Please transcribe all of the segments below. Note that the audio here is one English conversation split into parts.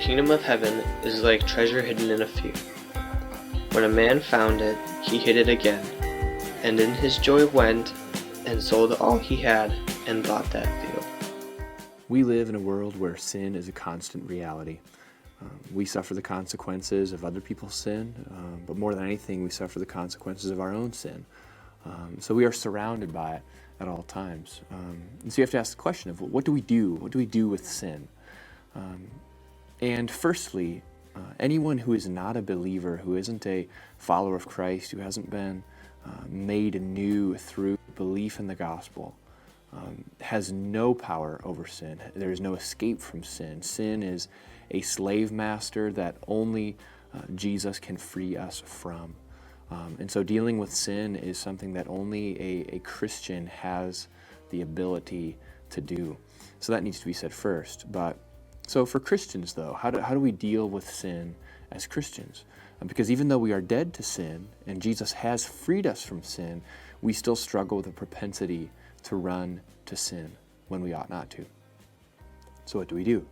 kingdom of heaven is like treasure hidden in a field. When a man found it, he hid it again, and in his joy went and sold all he had and bought that field. We live in a world where sin is a constant reality. We suffer the consequences of other people's sin, but more than anything, we suffer the consequences of our own sin. So we are surrounded by it at all times. And so you have to ask the question of what do we do? What do we do with sin? And firstly, anyone who is not a believer, who isn't a follower of Christ, who hasn't been made anew through belief in the gospel, has no power over sin. There is no escape from sin. Sin is a slave master that only Jesus can free us from. And so dealing with sin is something that only a Christian has the ability to do. So that needs to be said first. So for Christians, though, how do we deal with sin as Christians? Because even though we are dead to sin, and Jesus has freed us from sin, we still struggle with a propensity to run to sin when we ought not to. So what do we do?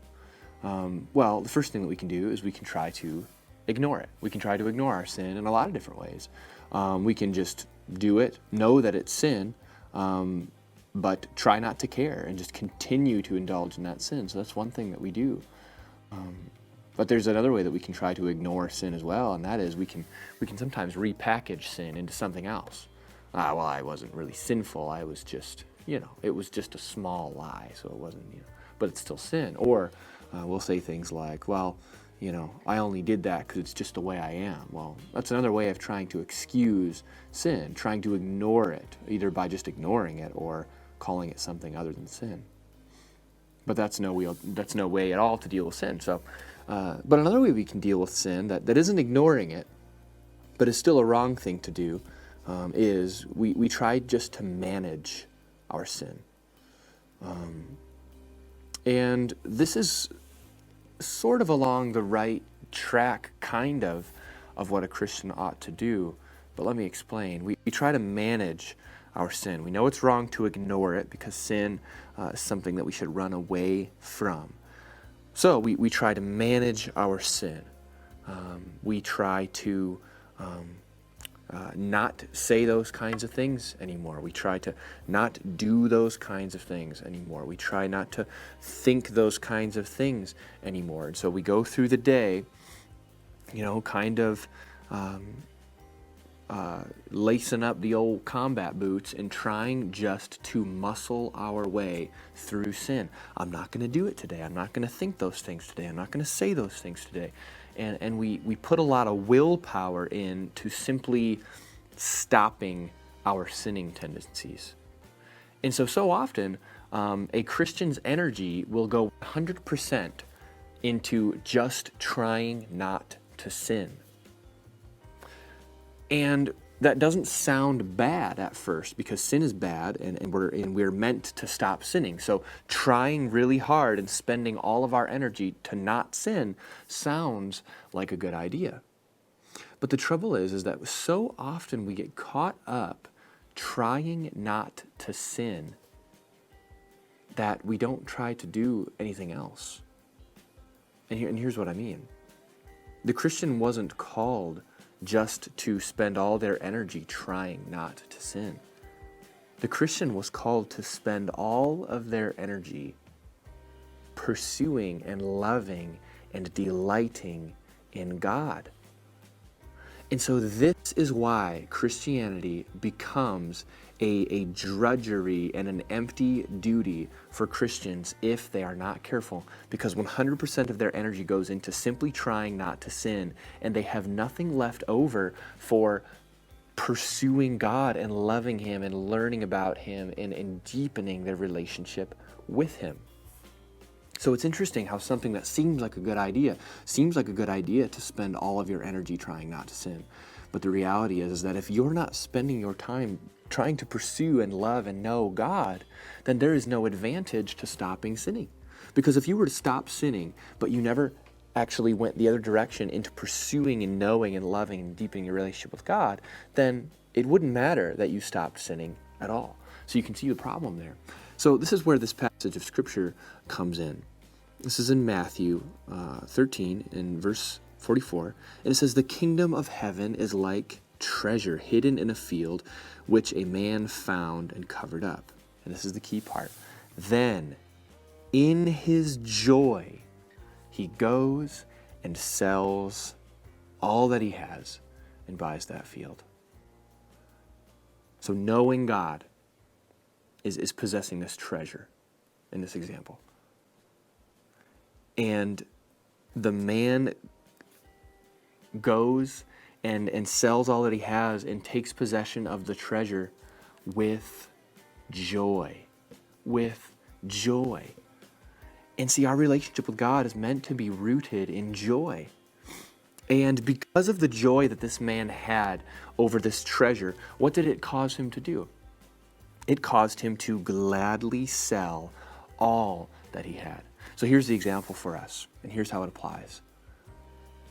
Well, the first thing that we can do is we can try to ignore it. We can try to ignore our sin in a lot of different ways. We can just do it, know that it's sin, but try not to care and just continue to indulge in that sin. So that's one thing that we do. But there's another way that we can try to ignore sin as well, and that is we can sometimes repackage sin into something else. Well, I wasn't really sinful. I was just, it was just a small lie, so it wasn't, but it's still sin. Or we'll say things like, well, I only did that because it's just the way I am. Well, that's another way of trying to excuse sin, trying to ignore it, either by just ignoring it or calling it something other than sin. But that's no way at all to deal with sin. So, but another way we can deal with sin that isn't ignoring it, but is still a wrong thing to do, is we try just to manage our sin. And this is sort of along the right track, kind of what a Christian ought to do. But let me explain. We try to manage our sin. We know it's wrong to ignore it because sin is something that we should run away from. So we try to manage our sin. We try to not say those kinds of things anymore. We try to not do those kinds of things anymore. We try not to think those kinds of things anymore. And so we go through the day, kind of lacing up the old combat boots and trying just to muscle our way through sin. I'm not going to do it today. I'm not going to think those things today. I'm not going to say those things today. And we put a lot of willpower into simply stopping our sinning tendencies. And so often, a Christian's energy will go 100% into just trying not to sin. And that doesn't sound bad at first because sin is bad and we're meant to stop sinning. So trying really hard and spending all of our energy to not sin sounds like a good idea. But the trouble is that so often we get caught up trying not to sin that we don't try to do anything else. And here's what I mean. The Christian wasn't called just to spend all their energy trying not to sin. The Christian was called to spend all of their energy pursuing and loving and delighting in God. And so this is why Christianity becomes a drudgery and an empty duty for Christians if they are not careful, because 100% of their energy goes into simply trying not to sin, and they have nothing left over for pursuing God and loving Him and learning about Him and deepening their relationship with Him. So it's interesting how something that seems like a good idea to spend all of your energy trying not to sin. But the reality is that if you're not spending your time trying to pursue and love and know God, then there is no advantage to stopping sinning. Because if you were to stop sinning, but you never actually went the other direction into pursuing and knowing and loving and deepening your relationship with God, then it wouldn't matter that you stopped sinning at all. So you can see the problem there. So this is where this passage of Scripture comes in. This is in Matthew 13 in verse 44. And it says, "The kingdom of heaven is like treasure hidden in a field, which a man found and covered up." And this is the key part. "Then, in his joy, he goes and sells all that he has and buys that field." So knowing God is possessing this treasure in this example. And the man goes and sells all that he has and takes possession of the treasure with joy. With joy. And see, our relationship with God is meant to be rooted in joy. And because of the joy that this man had over this treasure, what did it cause him to do? It caused him to gladly sell all that he had. So here's the example for us, and here's how it applies.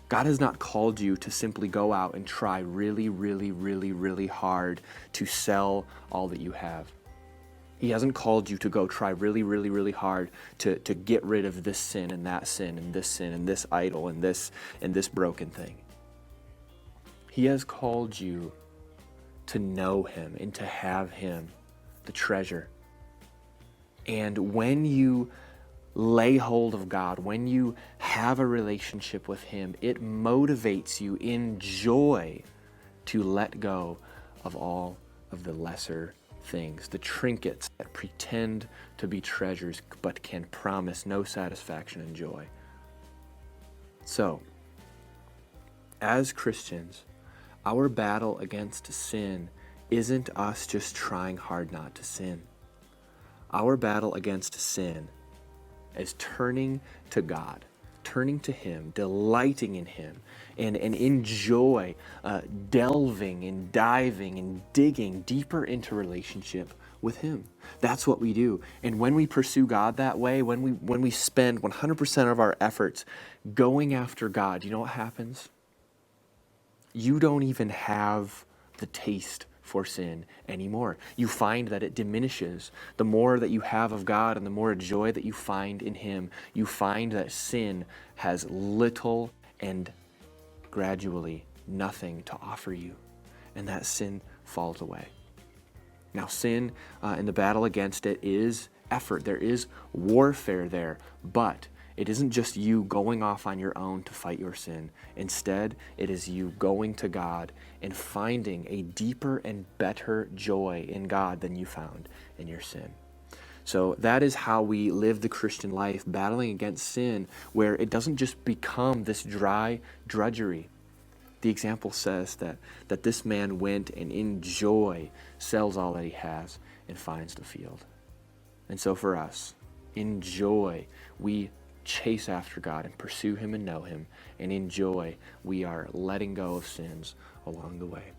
God has not called you to simply go out and try really, really, really, really hard to sell all that you have. He hasn't called you to go try really, really, really hard to get rid of this sin and that sin and this idol and this broken thing. He has called you to know him and to have him, the treasure. And when you lay hold of God, when you have a relationship with him, it motivates you in joy to let go of all of the lesser things, the trinkets that pretend to be treasures but can promise no satisfaction and joy. So, as Christians, our battle against sin isn't us just trying hard not to sin. Our battle against sin is turning to God, turning to him, delighting in him, and in joy, delving and diving and digging deeper into relationship with him. That's what we do. And when we pursue God that way, when we spend 100% of our efforts going after God, you know what happens? You don't even have the taste for sin anymore. You find that it diminishes. The more that you have of God and the more joy that you find in him, you find that sin has little and gradually nothing to offer you, and that sin falls away. Now, sin in the battle against it is effort. There is warfare there, but it isn't just you going off on your own to fight your sin. Instead, it is you going to God and finding a deeper and better joy in God than you found in your sin. So that is how we live the Christian life, battling against sin, where it doesn't just become this dry drudgery. The example says that this man went and in joy sells all that he has and finds the field. And so for us, in joy, we chase after God and pursue him and know him. And in joy, we are letting go of sins along the way.